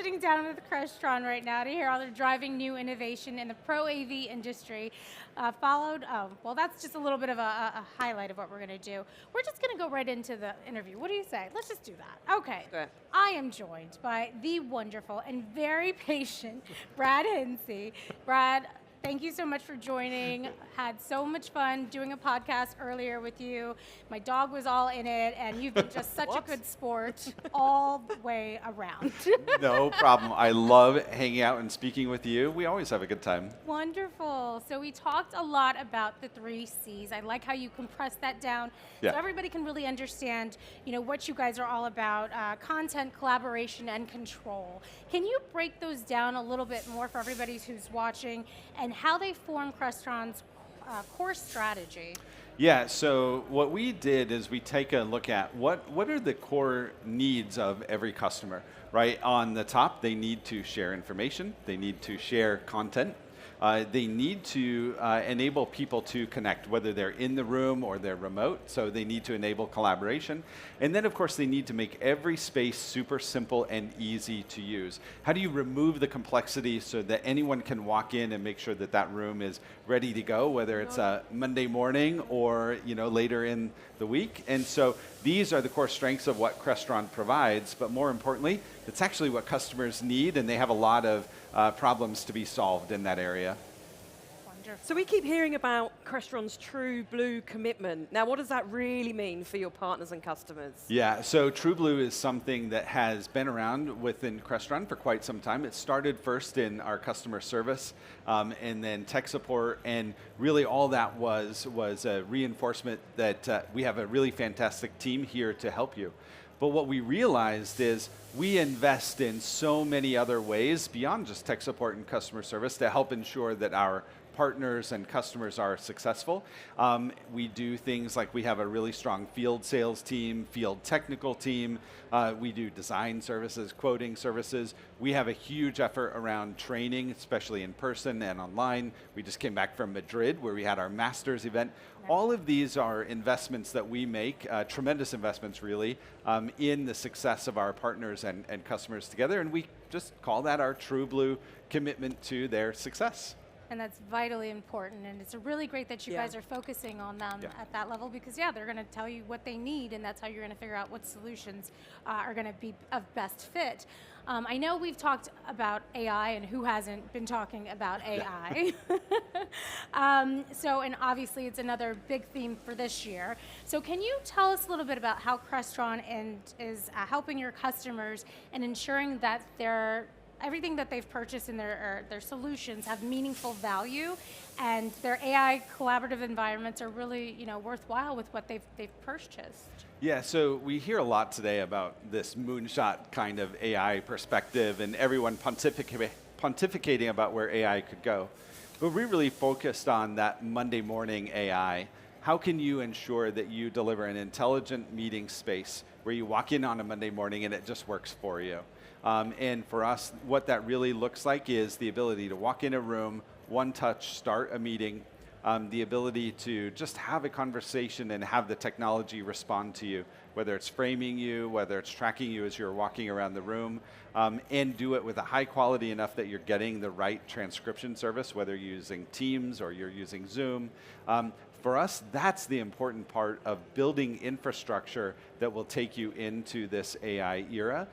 sitting down with Crestron right now to hear how they're driving new innovation in the Pro AV industry. Well, that's just a little bit of a highlight of what we're going to do. We're just going to go right into the interview. What do you say? Let's just do that. Okay. Good. I am joined by the wonderful and very patient Brad Hintze. Brad, thank you so much for joining. Had so much fun doing a podcast earlier with you. My dog was all in it, and you've been just such a good sport all the way around. No problem. I love hanging out and speaking with you. We always have a good time. Wonderful. So we talked a lot about the 3 C's. I like how you compressed that down so everybody can really understand, what you guys are all about, content, collaboration, and control. Can you break those down a little bit more for everybody who's watching and how they form Crestron's core strategy? Yeah, so what we did is we take a look at what are the core needs of every customer, right? On the top, they need to share information. They need to share content. They need to enable people to connect, whether they're in the room or they're remote, so they need to enable collaboration. And then, of course, they need to make every space super simple and easy to use. How do you remove the complexity so that anyone can walk in and make sure that that room is ready to go, whether it's a Monday morning or later in the week? And so these are the core strengths of what Crestron provides, but more importantly, it's actually what customers need, and they have a lot of problems to be solved in that area. Wonderful. So we keep hearing about Crestron's True Blue commitment. Now, what does that really mean for your partners and customers? Yeah, so True Blue is something that has been around within Crestron for quite some time. It started first in our customer service and then tech support, and really all that was a reinforcement that we have a really fantastic team here to help you. But what we realized is we invest in so many other ways beyond just tech support and customer service to help ensure that our partners and customers are successful. We do things like we have a really strong field sales team, field technical team. We do design services, quoting services. We have a huge effort around training, especially in person and online. We just came back from Madrid where we had our Masters event. All of these are investments that we make, tremendous investments really, in the success of our partners and customers together, and we just call that our True Blue commitment to their success. And that's vitally important, and it's really great that you guys are focusing on them at that level because, they're going to tell you what they need, and that's how you're going to figure out what solutions are going to be of best fit. I know we've talked about AI, and who hasn't been talking about AI? And obviously it's another big theme for this year. So can you tell us a little bit about how Crestron is helping your customers and ensuring that everything that they've purchased in their solutions have meaningful value, and their AI collaborative environments are really worthwhile with what they've purchased? Yeah, so we hear a lot today about this moonshot kind of AI perspective and everyone pontificating about where AI could go. But we really focused on that Monday morning AI. How can you ensure that you deliver an intelligent meeting space where you walk in on a Monday morning and it just works for you? And for us, what that really looks like is the ability to walk in a room, one touch, start a meeting, the ability to just have a conversation and have the technology respond to you, whether it's framing you, whether it's tracking you as you're walking around the room, and do it with a high quality enough that you're getting the right transcription service, whether you're using Teams or you're using Zoom. For us, that's the important part of building infrastructure that will take you into this AI era,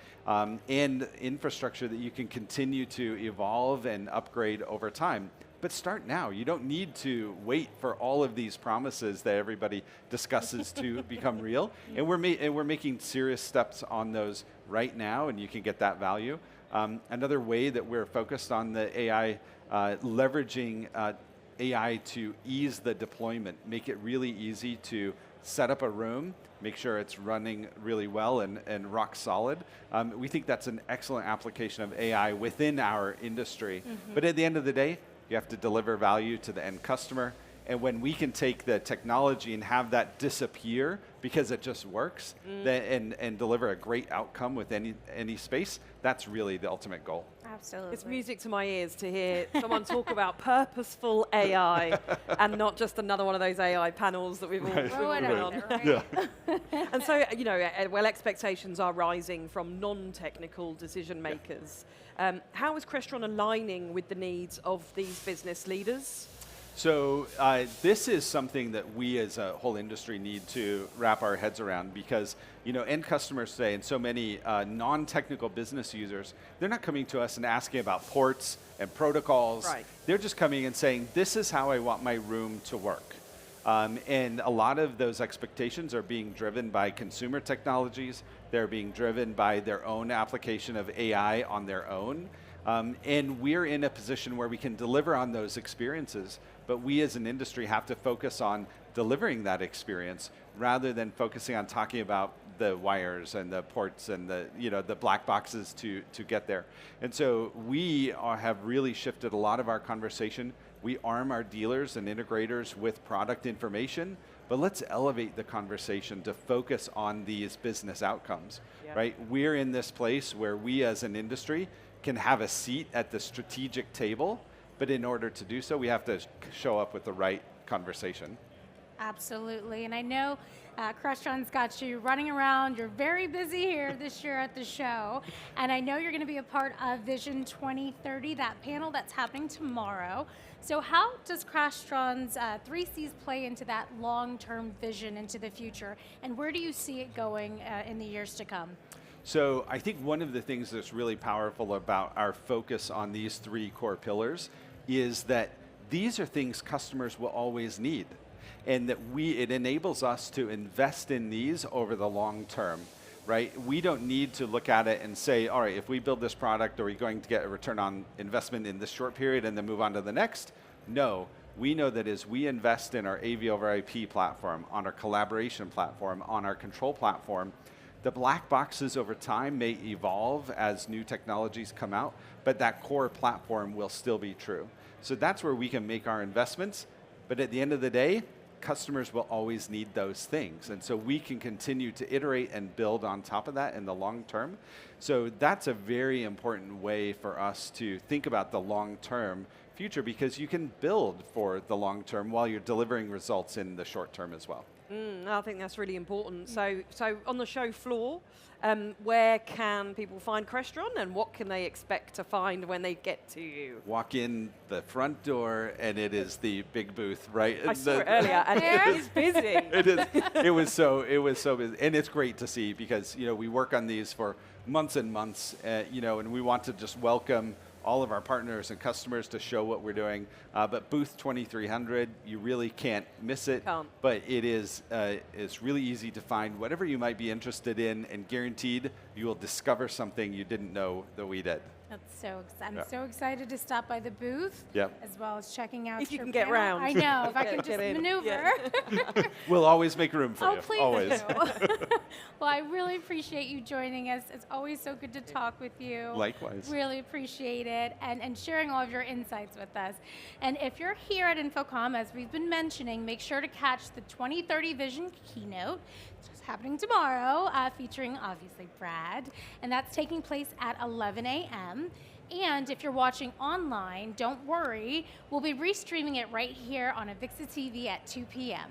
and infrastructure that you can continue to evolve and upgrade over time. But start now. You don't need to wait for all of these promises that everybody discusses to become real. And we're making serious steps on those right now, and you can get that value. Another way that we're focused on the AI, leveraging AI to ease the deployment, make it really easy to set up a room, make sure it's running really well and rock solid. We think that's an excellent application of AI within our industry. But at the end of the day, you have to deliver value to the end customer. And when we can take the technology and have that disappear because it just works, and deliver a great outcome with any space, that's really the ultimate goal. Absolutely. It's music to my ears to hear someone talk about purposeful AI and not just another one of those AI panels that we've all Throw it been out on. there, right? And so, well, expectations are rising from non-technical decision makers. How is Crestron aligning with the needs of these business leaders? So this is something that we as a whole industry need to wrap our heads around, because end customers today and so many non-technical business users, they're not coming to us and asking about ports and protocols. Right. They're just coming and saying, this is how I want my room to work. And a lot of those expectations are being driven by consumer technologies. They're being driven by their own application of AI on their own. And we're in a position where we can deliver on those experiences, but we as an industry have to focus on delivering that experience rather than focusing on talking about the wires and the ports and the black boxes to get there. And so we have really shifted a lot of our conversation. We arm our dealers and integrators with product information, but let's elevate the conversation to focus on these business outcomes, right? We're in this place where we as an industry can have a seat at the strategic table, but in order to do so, we have to show up with the right conversation. Absolutely, and I know Crestron's got you running around. You're very busy here this year at the show, and I know you're going to be a part of Vision 2030, that panel that's happening tomorrow. So how does Crestron's 3Cs play into that long-term vision into the future, and where do you see it going in the years to come? So I think one of the things that's really powerful about our focus on these three core pillars is that these are things customers will always need, and that it enables us to invest in these over the long term, right? We don't need to look at it and say, all right, if we build this product, are we going to get a return on investment in this short period and then move on to the next? No, we know that as we invest in our AV over IP platform, on our collaboration platform, on our control platform, the black boxes over time may evolve as new technologies come out, but that core platform will still be true. So that's where we can make our investments, but at the end of the day, customers will always need those things. And so we can continue to iterate and build on top of that in the long term. So that's a very important way for us to think about the long-term future, because you can build for the long term while you're delivering results in the short term as well. I think that's really important. So on the show floor, where can people find Crestron, and what can they expect to find when they get to you? Walk in the front door, and it is the big booth, right? I saw it earlier, and it is busy. It is. It was so busy, and it's great to see, because we work on these for months and months, and we want to just welcome all of our partners and customers to show what we're doing. But booth 2300, you really can't miss it. Can't. But it is it's really easy to find whatever you might be interested in, and guaranteed you will discover something you didn't know that we did. That's so exciting. I'm so excited to stop by the booth, as well as checking out If you your can get panel. round. I know, if I can Get just in. maneuver. We'll always make room for Oh, you. please Always. do. Well, I really appreciate you joining us. It's always so good to talk with you. Likewise. Really appreciate it, and sharing all of your insights with us. And if you're here at InfoComm, as we've been mentioning, make sure to catch the 2030 Vision keynote. It's happening tomorrow, featuring obviously Brad, and that's taking place at 11 a.m. And if you're watching online, don't worry, we'll be restreaming it right here on Avixa TV at 2 p.m.